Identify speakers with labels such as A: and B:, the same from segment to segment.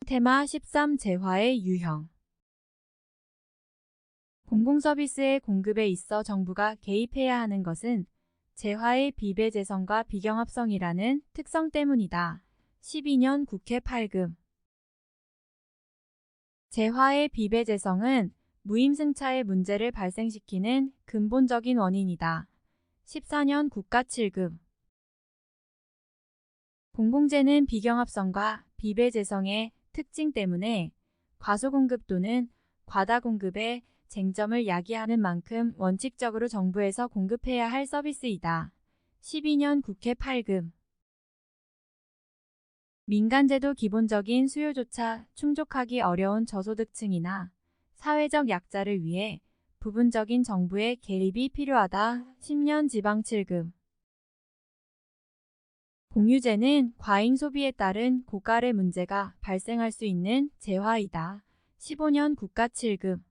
A: 테마 13 재화의 유형. 공공서비스의 공급에 있어 정부가 개입해야 하는 것은 재화의 비배재성과 비경합성이라는 특성 때문이다. 12년 국회 8금. 재화의 비배재성은 무임승차의 문제를 발생시키는 근본적인 원인이다. 14년 국가 7금. 공공재는 비경합성과 비배재성의 특징 때문에 과소공급 또는 과다공급의 쟁점을 야기하는 만큼 원칙적으로 정부에서 공급해야 할 서비스이다. 12년 국회 8금. 민간재도 기본적인 수요조차 충족하기 어려운 저소득층이나 사회적 약자를 위해 부분적인 정부의 개입이 필요하다. 10년 지방 7금. 공유재는 과잉 소비에 따른 고가의 문제가 발생할 수 있는 재화이다. 15년 국가 7금.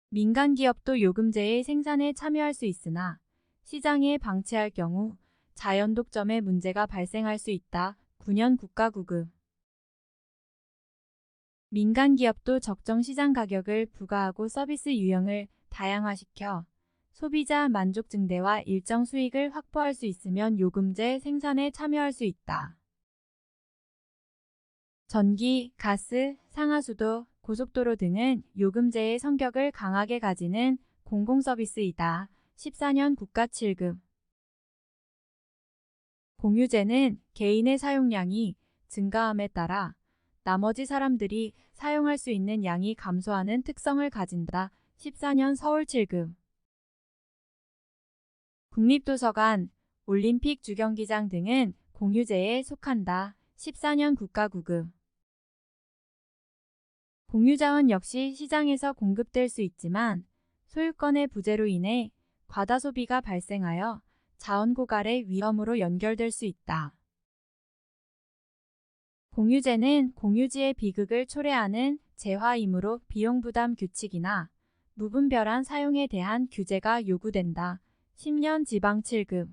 A: 민간 기업도 요금제의 생산에 참여할 수 있으나 시장에 방치할 경우 자연 독점의 문제가 발생할 수 있다. 9년 국가 9금. 민간 기업도 적정 시장 가격을 부과하고 서비스 유형을 다양화시켜 소비자 만족 증대와 일정 수익을 확보할 수 있으면 요금제 생산에 참여할 수 있다. 전기, 가스, 상하수도, 고속도로 등은 요금제의 성격을 강하게 가지는 공공서비스이다. 14년 국가 7금. 공유제는 개인의 사용량이 증가함에 따라 나머지 사람들이 사용할 수 있는 양이 감소하는 특성을 가진다. 14년 서울 7금. 국립도서관, 올림픽 주경기장 등은 공유제에 속한다. 14년 국가 9금. 공유자원 역시 시장에서 공급될 수 있지만 소유권의 부재로 인해 과다소비가 발생하여 자원 고갈의 위험으로 연결될 수 있다. 공유제는 공유지의 비극을 초래하는 재화이므로 비용부담 규칙이나 무분별한 사용에 대한 규제가 요구된다. 10년 지방 7금.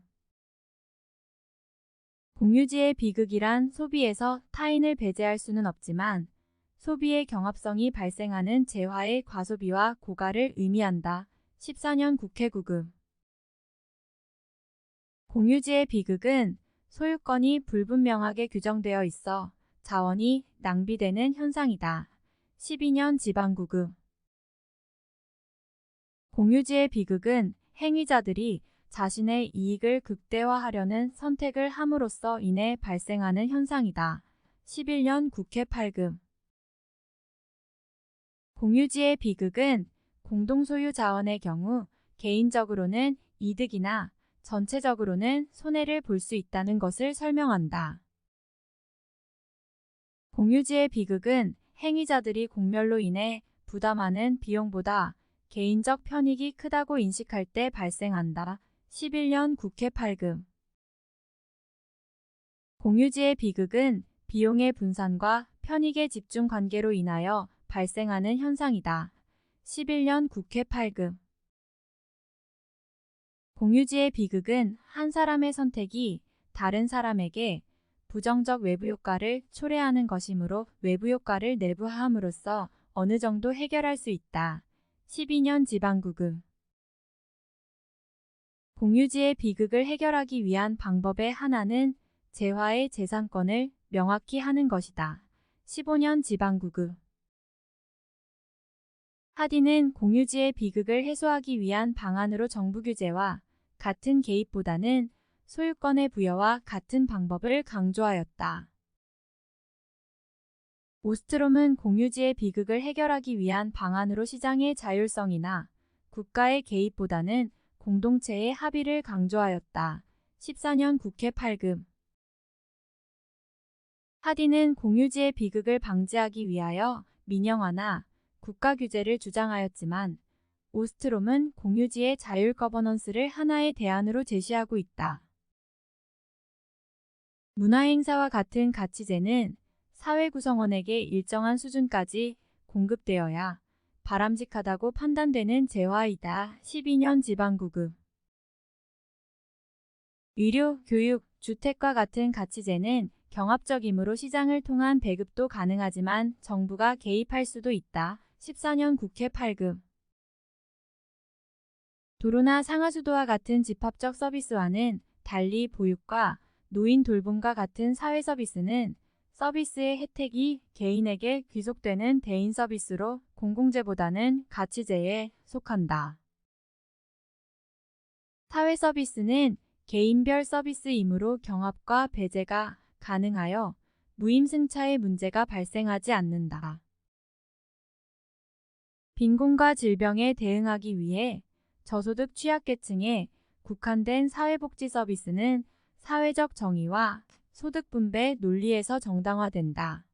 A: 공유지의 비극이란 소비에서 타인을 배제할 수는 없지만 소비의 경합성이 발생하는 재화의 과소비와 고갈을 의미한다. 14년 국회 9금. 공유지의 비극은 소유권이 불분명하게 규정되어 있어 자원이 낭비되는 현상이다. 12년 지방 9금. 공유지의 비극은 행위자들이 자신의 이익을 극대화하려는 선택을 함으로써 인해 발생하는 현상이다. 11년 국회 8금. 공유지의 비극은 공동소유 자원의 경우 개인적으로는 이득이나 전체적으로는 손해를 볼 수 있다는 것을 설명한다. 공유지의 비극은 행위자들이 공멸로 인해 부담하는 비용보다 개인적 편익이 크다고 인식할 때 발생한다. 11년 국회 8금. 공유지의 비극은 비용의 분산과 편익의 집중 관계로 인하여 발생하는 현상이다. 11년 국회 8금. 공유지의 비극은 한 사람의 선택이 다른 사람에게 부정적 외부 효과를 초래하는 것이므로 외부 효과를 내부화함으로써 어느 정도 해결할 수 있다. 12년 지방 9금. 공유지의 비극을 해결하기 위한 방법의 하나는 재화의 재산권을 명확히 하는 것이다. 15년 지방 9금. 하디는 공유지의 비극을 해소하기 위한 방안으로 정부 규제와 같은 개입보다는 소유권의 부여와 같은 방법을 강조하였다. 오스트롬은 공유지의 비극을 해결하기 위한 방안으로 시장의 자율성이나 국가의 개입보다는 공동체의 합의를 강조하였다. 14년 국회 8금. 하디는 공유지의 비극을 방지하기 위하여 민영화나 국가 규제를 주장하였지만 오스트롬은 공유지의 자율 거버넌스를 하나의 대안으로 제시하고 있다. 문화행사와 같은 가치재는 사회 구성원에게 일정한 수준까지 공급되어야 바람직하다고 판단되는 재화이다. 12년 지방 9금. 의료, 교육, 주택과 같은 가치재는 경합적이므로 시장을 통한 배급도 가능하지만 정부가 개입할 수도 있다. 14년 국회 8급 도로나 상하수도와 같은 집합적 서비스와는 달리 보육과 노인 돌봄과 같은 사회 서비스는 서비스의 혜택이 개인에게 귀속되는 대인 서비스로 공공재보다는 가치재에 속한다. 사회 서비스는 개인별 서비스이므로 경합과 배제가 가능하여 무임승차의 문제가 발생하지 않는다. 빈곤과 질병에 대응하기 위해 저소득 취약계층에 국한된 사회복지 서비스는 사회적 정의와 소득 분배 논리에서 정당화된다.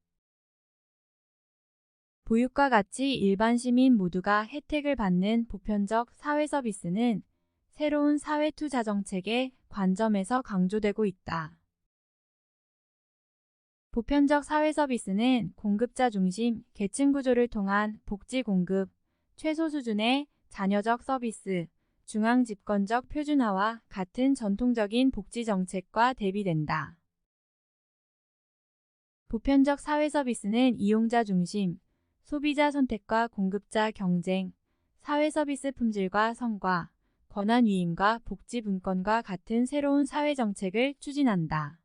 A: 보육과 같이 일반 시민 모두가 혜택을 받는 보편적 사회 서비스는 새로운 사회 투자 정책의 관점에서 강조되고 있다. 보편적 사회 서비스는 공급자 중심 계층 구조를 통한 복지 공급, 최소 수준의 자녀적 서비스, 중앙 집권적 표준화와 같은 전통적인 복지 정책과 대비된다. 보편적 사회 서비스는 이용자 중심, 소비자 선택과 공급자 경쟁, 사회 서비스 품질과 성과, 권한 위임과 복지 분권과 같은 새로운 사회 정책을 추진한다.